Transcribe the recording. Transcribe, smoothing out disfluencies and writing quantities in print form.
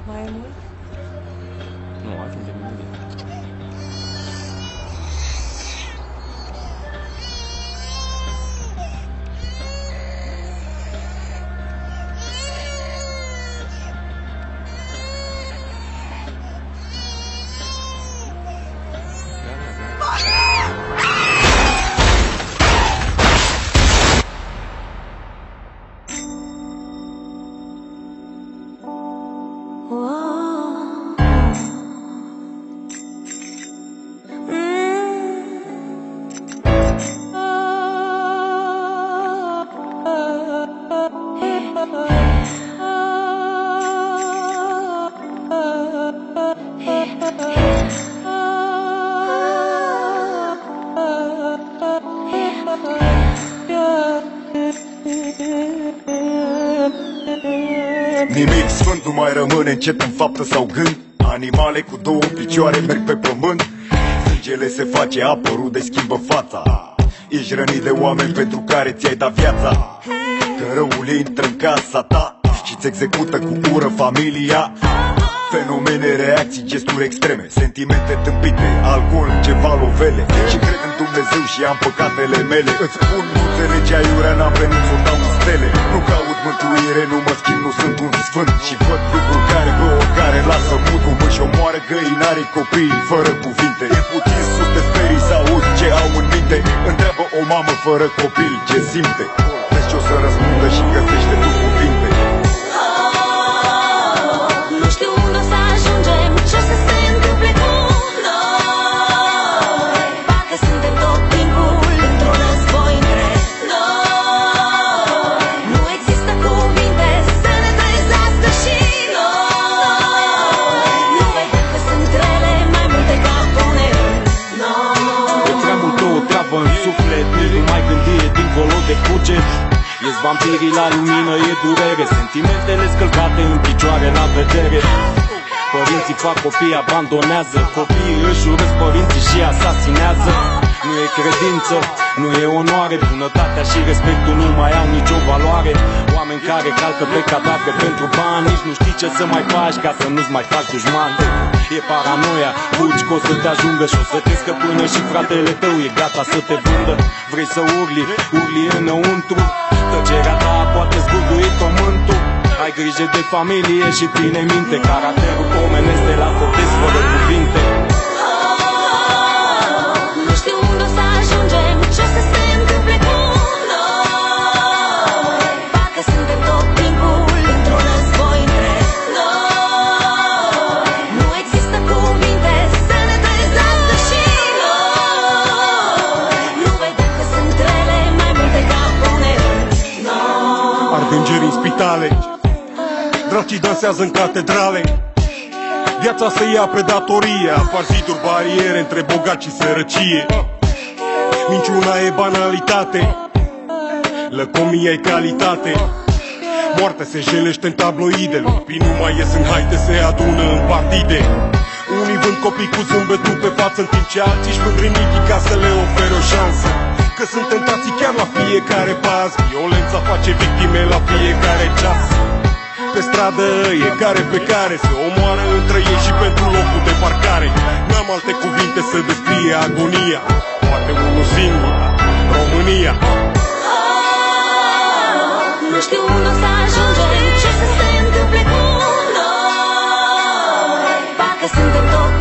Mai e mult? Nu, ajungem imediat. Nimic sfânt nu mai rămâne încet în faptă sau gând. Animale cu două picioare merg pe pământ. Sângele se face apă, rude schimbă fața. Ești rănit de oameni pentru care ți-ai dat viața. Că răul intră în casa ta și-ți execută cu ură familia. Fenomene, reacții, gesturi extreme, sentimente tâmpite, alcool, ceva lovele. Și cred în Dumnezeu și am păcatele mele. Îți spun, nu înțelegi aiurea, n-am venit să o dau în stele. Nu caut mântuire, nu mă schimb, nu sunt un sfânt. Și văd lucruri care vă oricare lasă mut. Cum își omoară găinarii copiii fără cuvinte. E puțin sus de sperii să auzi ce au în minte. Întreabă o mamă fără copil ce simte. Vezi ce o să răspundă și găsește tu cuvinte. Ești vampirii la lumină, e durere. Sentimentele scălcate în picioare la vedere. Părinții fac copii, abandonează. Copiii își urăsc părinții și asasinează. Nu e credință, nu e onoare. Bunătatea și respectul nu mai au nicio valoare. Oameni care calcă pe cadavre pentru bani. Nici nu știi ce să mai faci ca să nu-ți mai faci dușman. E paranoia, fugi că o să te ajungă și o să crezi că până și fratele tău e gata să te vândă. Vrei să urli înăuntru. Tăcerea ta poate zgudui pământul. Ai grijă de familie și ține minte. Caracterul omenesc te lasă des fără cuvinte. Nu știu unde o să ajungem, ce o să se întâmple cu noi. Parcă suntem tot timpul într-un război între noi. Nu există cuvinte să ne trezească și noi. Nu vedem că sunt rele mai multe ca bune în noi. Ard îngeri în spitale, dracii dansează în catedrale. Viața se ia pe datorie, apar ziduri, bariere între bogați și sărăcie. Minciuna e banalitate, lăcomia e calitate. Moartea se jelește în tabloide, lupii nu mai ies în haite, se adună în partide. Unii vând copii cu zâmbetul pe față, în timp ce alții își vând rinichii ca să le ofere o șansă. Că sunt tentații chiar la fiecare pas, violența face victime la fiecare ceas. Pe stradă e care pe care se omoară între ei și pentru locul de parcare. N-am alte cuvinte să descrie agonia, poate unul singur, România. Nu știu unde o să ajungem, ce să se întâmple cu noi. Parcă suntem tot